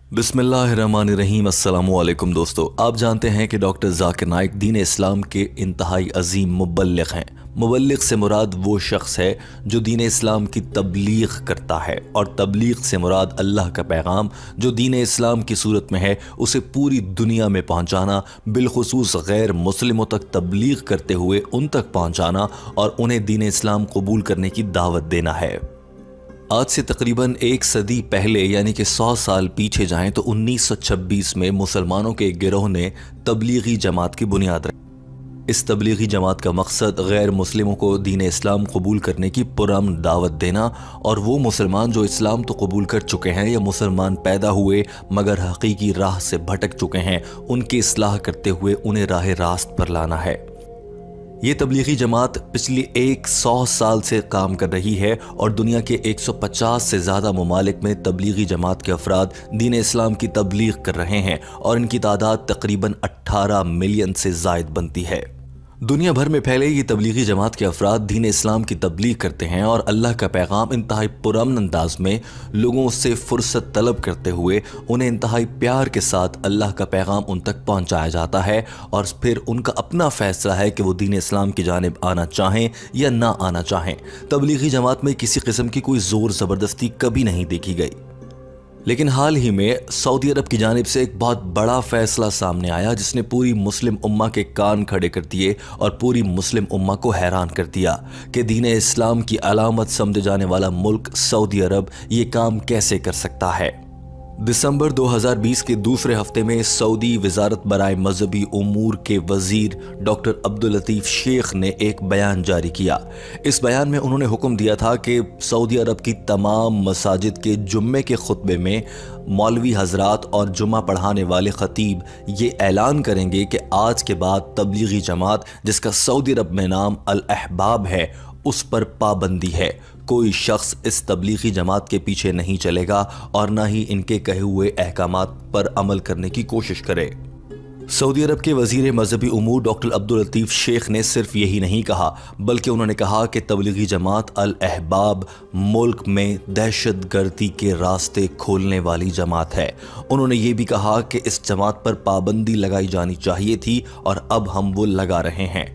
बिस्मिल्लाहिर्रहमानिर्रहीम। अस्सलामु अलैकुम दोस्तों, आप जानते हैं कि डॉक्टर जाकिर नाइक दीन इस्लाम के इंतहाई अजीम मुबल्लिग हैं। मुबल्लिग से मुराद वो शख्स है जो दीन इस्लाम की तबलीग करता है, और तबलीग से मुराद अल्लाह का पैगाम जो दीन इस्लाम की सूरत में है उसे पूरी दुनिया में पहुंचाना, बिलखुसूस गैर मुस्लिमों तक तबलीग करते हुए उन तक पहुंचाना और उन्हें दीन इस्लाम कबूल करने की दावत देना है। आज से तकरीबन एक सदी पहले यानी कि 100 साल पीछे जाएं तो 1926 में मुसलमानों के एक गिरोह ने तबलीगी जमात की बुनियाद रखी। इस तबलीगी जमात का मकसद गैर मुस्लिमों को दीन इस्लाम कबूल करने की पुरअमन दावत देना, और वो मुसलमान जो इस्लाम तो कबूल कर चुके हैं या मुसलमान पैदा हुए मगर हकीकी राह से भटक चुके हैं, उनकी इस्लाह करते हुए उन्हें राह रास्त पर लाना है। ये तबलीगी जमात पिछली 100 साल से काम कर रही है और दुनिया के 150 से ज़्यादा ममालिक में तबलीगी जमात के अफराद दीन इस्लाम की तबलीग कर रहे हैं और इनकी तादाद तकरीबन 18 मिलियन से ज़ायद बनती है। दुनिया भर में फैले ये तबलीगी जमात के अफराद दीन इस्लाम की तबलीग करते हैं और अल्लाह का पैगाम इंतहाई पुरअमन अंदाज में लोगों से फुर्सत तलब करते हुए उन्हें इंतहाई प्यार के साथ अल्लाह का पैगाम उन तक पहुंचाया जाता है, और फिर उनका अपना फैसला है कि वो दीन इस्लाम की जानिब आना चाहें या ना आना चाहें। तबलीगी जमात में किसी किस्म की कोई ज़ोर ज़बरदस्ती कभी नहीं देखी गई। लेकिन हाल ही में सऊदी अरब की जानिब से एक बहुत बड़ा फैसला सामने आया जिसने पूरी मुस्लिम उम्मा के कान खड़े कर दिए और पूरी मुस्लिम उम्मा को हैरान कर दिया कि दीन इस्लाम की अलामत समझे जाने वाला मुल्क सऊदी अरब ये काम कैसे कर सकता है। दिसंबर 2020 के दूसरे हफ्ते में सऊदी वजारत बराए मजहबी उमूर के वजीर डॉक्टर अब्दुल लतीफ़ शेख ने एक बयान जारी किया। इस बयान में उन्होंने हुक्म दिया था कि सऊदी अरब की तमाम मसाजिद के जुम्मे के खुतबे में मौलवी हजरात और जुम्मा पढ़ाने वाले खतीब ये ऐलान करेंगे कि आज के बाद तबलीगी जमात जिसका सऊदी अरब में नाम अल अहबाब है उस पर पाबंदी है। कोई शख्स इस तबलीगी जमात के पीछे नहीं चलेगा और ना ही इनके कहे हुए अहकामात पर अमल करने की कोशिश करे। सऊदी अरब के वजीर मजहबी उमूर डॉक्टर अब्दुल लतीफ़ शेख ने सिर्फ यही नहीं कहा बल्कि उन्होंने कहा कि तबलीगी जमात अल अहबाब मुल्क में दहशत गर्दी के रास्ते खोलने वाली जमात है। उन्होंने ये भी कहा कि इस जमात पर पाबंदी लगाई जानी चाहिए थी और अब हम वो लगा रहे हैं।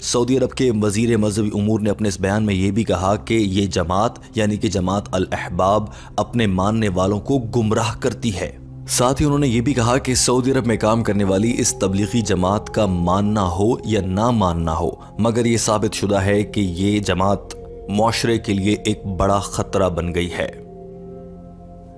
सऊदी अरब के वजीर मजहबी उमूर ने अपने इस बयान में ये भी कहा कि ये जमात यानी कि जमात अल अहबाब अपने मानने वालों को गुमराह करती है। साथ ही उन्होंने ये भी कहा कि सऊदी अरब में काम करने वाली इस तबलीगी जमात का मानना हो या ना मानना हो, मगर ये साबित शुदा है कि ये जमात मुआशरे के लिए एक बड़ा खतरा बन गई है।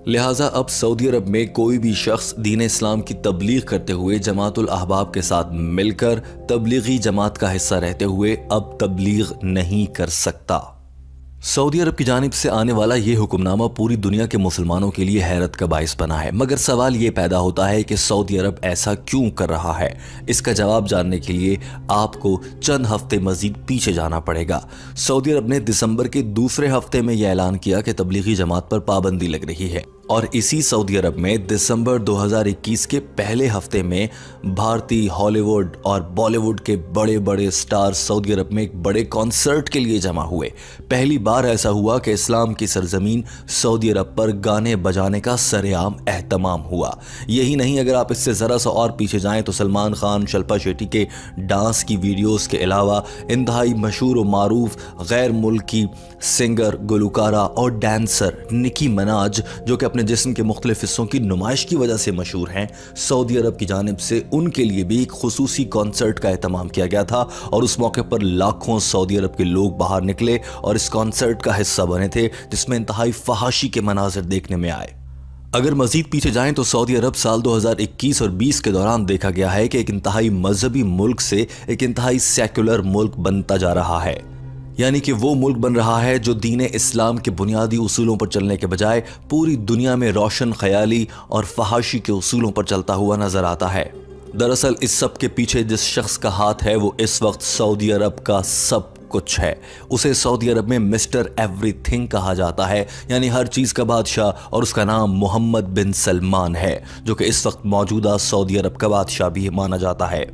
लिहाजा अब सऊदी अरब में कोई भी शख्स दीन इस्लाम की तबलीग करते हुए जमातुल अहबाब के साथ मिलकर तबलीगी जमात का हिस्सा रहते हुए अब तबलीग नहीं कर सकता। सऊदी अरब की जानिब से आने वाला ये हुक्मनामा पूरी दुनिया के मुसलमानों के लिए हैरत का बाइस बना है, मगर सवाल ये पैदा होता है कि सऊदी अरब ऐसा क्यों कर रहा है। इसका जवाब जानने के लिए आपको चंद हफ्ते मजीद पीछे जाना पड़ेगा। सऊदी अरब ने दिसंबर के दूसरे हफ्ते में यह ऐलान किया कि तबलीगी जमात पर पाबंदी लग रही है, और इसी सऊदी अरब में दिसंबर 2021 के पहले हफ्ते में भारतीय हॉलीवुड और बॉलीवुड के बड़े बड़े स्टार सऊदी अरब में एक बड़े कॉन्सर्ट के लिए जमा हुए। पहली बार ऐसा हुआ कि इस्लाम की सरजमीन सऊदी अरब पर गाने बजाने का सरेआम एहतमाम हुआ। यही नहीं, अगर आप इससे ज़रा सा और पीछे जाएं तो सलमान खान, शिल्पा शेट्टी के डांस की वीडियोज़ के अलावा इंतहाई मशहूर व मारूफ गैर मुल्की सिंगर, गुलकारा और डांसर निकी मिनाज जो कि अपने जिस्म के मुख्तलिफ हिस्सों की नुमाइश की वजह से मशहूर हैं, सऊदी अरब की जानिब से उनके लिए भी एक खुसूसी कॉन्सर्ट का एहतमाम किया गया था, और उस मौके पर लाखों सऊदी अरब के लोग बाहर निकले और इस कॉन्सर्ट का हिस्सा बने थे जिसमें इंतहाई फहाशी के मनाजिर देखने में आए। अगर मजीद पीछे जाएं तो सऊदी अरब साल 2021 और 20 के दौरान देखा गया है कि एक इंतहाई मजहबी मुल्क से एक इंतहाई सेक्युलर मुल्क बनता जा रहा है, यानी कि वो मुल्क बन रहा है जो दीन इस्लाम के बुनियादी उसूलों पर चलने के बजाय पूरी दुनिया में रोशन ख्याली और फहाशी के उसूलों पर चलता हुआ नजर आता है। दरअसल इस सब के पीछे जिस शख्स का हाथ है वो इस वक्त सऊदी अरब का सब कुछ है। उसे सऊदी अरब में मिस्टर एवरीथिंग कहा जाता है, यानी हर चीज़ का बादशाह, और उसका नाम मोहम्मद बिन सलमान है जो कि इस वक्त मौजूदा सऊदी अरब का बादशाह भी माना जाता है।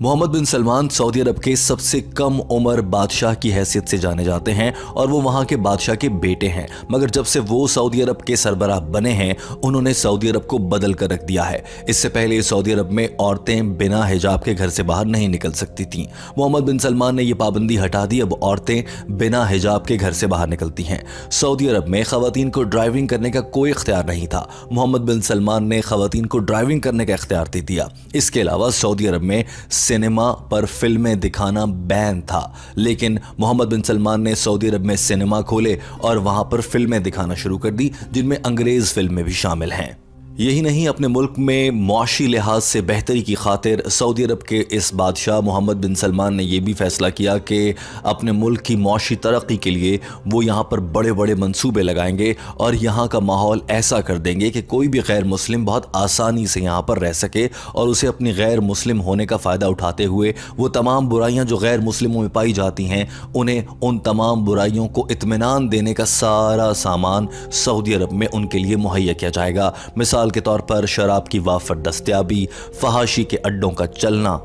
मोहम्मद बिन सलमान सऊदी अरब के सबसे कम उम्र बादशाह की हैसियत से जाने जाते हैं और वो वहाँ के बादशाह के बेटे हैं, मगर जब से वो सऊदी अरब के सरबराह बने हैं उन्होंने सऊदी अरब को बदल कर रख दिया है। इससे पहले सऊदी अरब में औरतें बिना हिजाब के घर से बाहर नहीं निकल सकती थीं। मोहम्मद बिन सलमान ने ये पाबंदी हटा दी, अब औरतें बिना हिजाब के घर से बाहर निकलती हैं। सऊदी अरब में खवातीन को ड्राइविंग करने का कोई इख्तियार नहीं था, मोहम्मद बिन सलमान ने खवातीन को ड्राइविंग करने का इख्तियार दे दिया। इसके अलावा सऊदी अरब में सिनेमा पर फिल्में दिखाना बैन था, लेकिन मोहम्मद बिन सलमान ने सऊदी अरब में सिनेमा खोले और वहां पर फिल्में दिखाना शुरू कर दी, जिनमें अंग्रेज फिल्में भी शामिल हैं। यही नहीं, अपने मुल्क में मुआशी लिहाज से बेहतरी की खातिर सऊदी अरब के इस बादशाह मोहम्मद बिन सलमान ने यह भी फैसला किया कि अपने मुल्क की मुआशी तरक्की के लिए वो यहाँ पर बड़े बड़े मंसूबे लगाएंगे और यहाँ का माहौल ऐसा कर देंगे कि कोई भी गैर मुस्लिम बहुत आसानी से यहाँ पर रह सके और उसे अपनी गैर मुस्लिम होने का फ़ायदा उठाते हुए वो तमाम बुराइयाँ जो गैर मुस्लिमों में पाई जाती हैं उन्हें उन तमाम बुराइयों को इत्मीनान देने का सारा सामान सऊदी अरब में उनके लिए मुहैया किया जाएगा। मिसाल के तौर पर शराब की वाफर दस्तयाबी, फहाशी के अड्डों का चलना,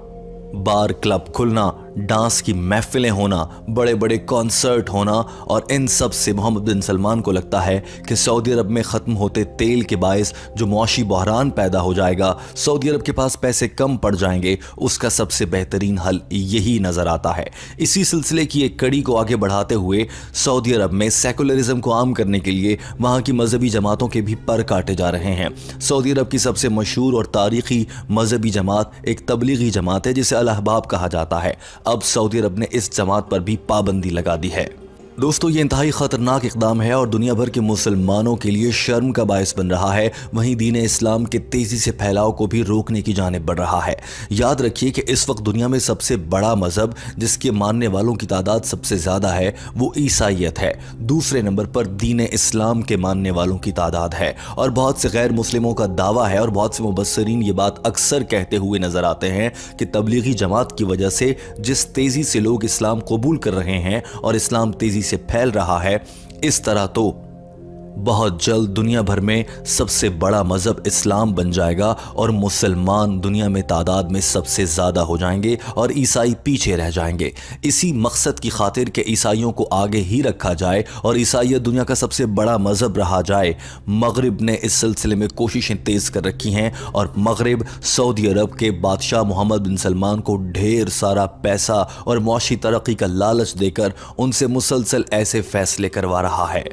बार क्लब खुलना, डांस की महफिलें होना, बड़े बड़े कॉन्सर्ट होना, और इन सब से मोहम्मद बिन सलमान को लगता है कि सऊदी अरब में ख़त्म होते तेल के बायस जो मुआशी बहरान पैदा हो जाएगा, सऊदी अरब के पास पैसे कम पड़ जाएंगे, उसका सबसे बेहतरीन हल यही नज़र आता है। इसी सिलसिले की एक कड़ी को आगे बढ़ाते हुए सऊदी अरब में सेकुलरिज्म को आम करने के लिए वहाँ की मजहबी जमातों के भी पर काटे जा रहे हैं। सऊदी अरब की सबसे मशहूर और तारीखी मजहबी जमात एक तबलीगी जमात है जिसे अल अहबाब कहा जाता है। अब सऊदी अरब ने इस जमात पर भी पाबंदी लगा दी है। दोस्तों, ये इंतहाई ख़तरनाक इक़दाम है और दुनिया भर के मुसलमानों के लिए शर्म का बायस बन रहा है। वहीं दीन इस्लाम के तेज़ी से फैलाव को भी रोकने की जानिब बढ़ रहा है। याद रखिए कि इस वक्त दुनिया में सबसे बड़ा मज़हब जिसके मानने वालों की तादाद सबसे ज़्यादा है वो ईसाईयत है। दूसरे नंबर पर दीन इस्लाम के मानने वालों की तादाद है और बहुत से गैर मुस्लिमों का दावा है और बहुत से मुबस्सिरीन ये बात अक्सर कहते हुए नज़र आते हैं कि तबलीगी जमात की वजह से जिस तेज़ी से लोग इस्लाम कबूल कर रहे हैं और इस्लाम तेज़ी से फैल रहा है, इस तरह तो बहुत जल्द दुनिया भर में सबसे बड़ा मजहब इस्लाम बन जाएगा और मुसलमान दुनिया में तादाद में सबसे ज़्यादा हो जाएंगे और ईसाई पीछे रह जाएंगे। इसी मकसद की खातिर के ईसाइयों को आगे ही रखा जाए और ईसाईयत दुनिया का सबसे बड़ा मजहब रहा जाए, मगरिब ने इस सिलसिले में कोशिशें तेज़ कर रखी हैं और मगरिब सऊदी अरब के बादशाह मोहम्मद बिन सलमान को ढेर सारा पैसा और मुआशी तरक्की का लालच देकर उनसे मुसलसल ऐसे फैसले करवा रहा है।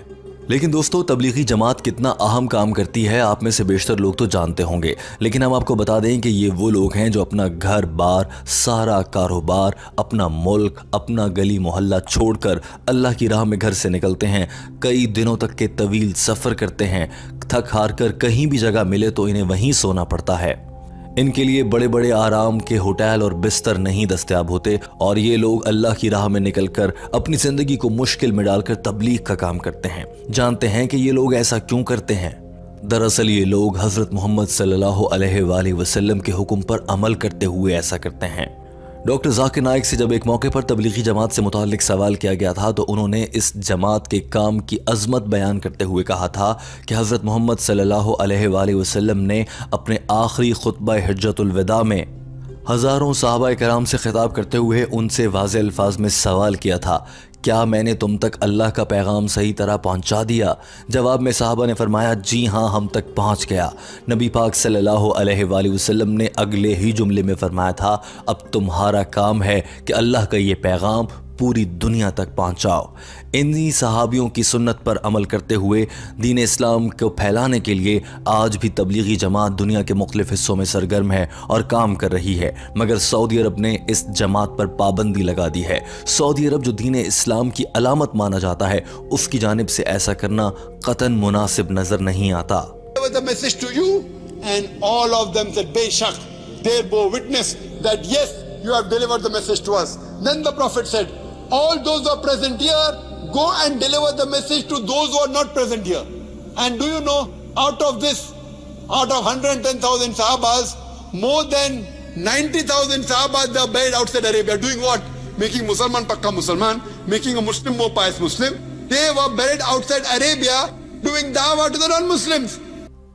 लेकिन दोस्तों, तबलीगी जमात कितना अहम काम करती है आप में से बेशतर लोग तो जानते होंगे, लेकिन हम आपको बता दें कि ये वो लोग हैं जो अपना घर बार, सारा कारोबार, अपना मुल्क, अपना गली मोहल्ला छोड़कर अल्लाह की राह में घर से निकलते हैं, कई दिनों तक के तवील सफ़र करते हैं, थक हार कर कहीं भी जगह मिले तो इन्हें वहीं सोना पड़ता है। इनके लिए बड़े बड़े आराम के होटल और बिस्तर नहीं दस्तयाब होते और ये लोग अल्लाह की राह में निकलकर अपनी ज़िंदगी को मुश्किल में डालकर तबलीग का काम करते हैं। जानते हैं कि ये लोग ऐसा क्यों करते हैं? दरअसल ये लोग हज़रत मोहम्मद सल्लल्लाहु अलैहि वसल्लम के हुक्म पर अमल करते हुए ऐसा करते हैं। डॉक्टर जाकिर नाइक से जब एक मौके पर तबलीगी जमात से मुताल्लिक सवाल किया गया था तो उन्होंने इस जमात के काम की अज़मत बयान करते हुए कहा था कि हज़रत मोहम्मद सल्लल्लाहु अलैहि वसल्लम ने अपने आखिरी खुतबा हिज्जतुल विदा में हज़ारों सहाबा कराम से खिताब करते हुए उनसे वाज़े अल्फाज में सवाल किया था, क्या मैंने तुम तक अल्लाह का पैगाम सही तरह पहुंचा दिया? जवाब में साहबा ने फरमाया, जी हाँ, हम तक पहुंच गया। नबी पाक सल्लल्लाहु अलैहि वसल्लम ने अगले ही जुमले में फरमाया था, अब तुम्हारा काम है कि अल्लाह का ये पैगाम पूरी दुनिया तक पहुंचाओ। इन्हीं सहाबियों की सुन्नत पर अमल करते हुए दीन इस्लाम को फैलाने के लिए आज भी तबलीगी जमात दुनिया के मुख्तलिफ हिस्सों में सरगर्म है और काम कर रही है, मगर सऊदी अरब ने इस जमात पर पाबंदी लगा दी है। सऊदी अरब जो दीन इस्लाम की अलामत माना जाता है, उसकी जानिब से ऐसा करना कतन मुनासिब नजर नहीं आता। All those who are present here, go and deliver the message to those who are not present here. And do you know, out of 110,000 Sahabas, more than 90,000 Sahabas are buried outside Arabia. Doing what? Making Musalman Pakka Musalman, making a Muslim more pious Muslim. They were buried outside Arabia doing dawah to the non-Muslims.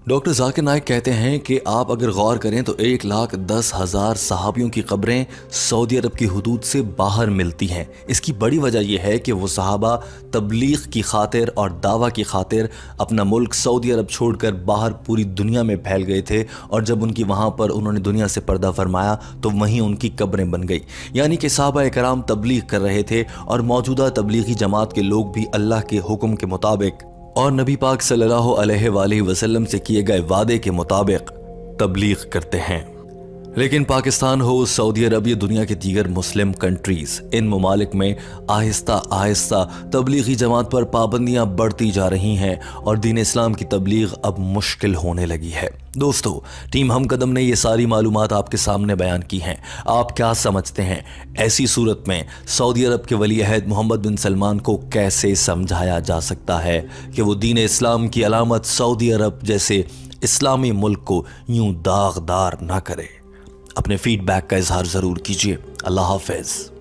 Doctor Zakir Naik कहते हैं कि आप अगर गौर करें तो 1,10,000 सहाबियों की कब्रें Saudi अरब की हुदूद से बाहर मिलती हैं। इसकी बड़ी वजह यह है कि वो सहाबा तबलीग की खातिर और दावा की खातिर अपना मुल्क सऊदी अरब छोड़कर बाहर पूरी दुनिया में फैल गए थे, और जब उनकी वहाँ पर उन्होंने दुनिया से पर्दा फरमाया तो वहीं उनकी कब्रें बन गई। यानी कि सहाबा कराम तबलीग कर रहे थे और मौजूदा तबलीगी जमात के लोग भी अल्लाह के हुक्म के मुताबिक और नबी पाक सल्लल्लाहु अलैहि वसल्लम से किए गए वादे के मुताबिक तबलीग करते हैं। लेकिन पाकिस्तान हो, सऊदी अरब या दुनिया के दीगर मुस्लिम कंट्रीज़, इन ममालिक में आहिस्ता आहिस्ता तबलीगी जमात पर पाबंदियाँ बढ़ती जा रही हैं और दीन इस्लाम की तबलीग अब मुश्किल होने लगी है। दोस्तों, टीम हम कदम ने ये सारी मालूमात आपके सामने बयान की हैं। आप क्या समझते हैं ऐसी सूरत में सऊदी अरब के वली अहद मोहम्मद बिन सलमान को कैसे समझाया जा सकता है कि वो दीन इस्लाम की अलामत सऊदी अरब जैसे इस्लामी मुल्क को यूं दागदार ना करे? अपने फीडबैक का इजहार ज़रूर कीजिए। अल्लाह हाफ़िज़।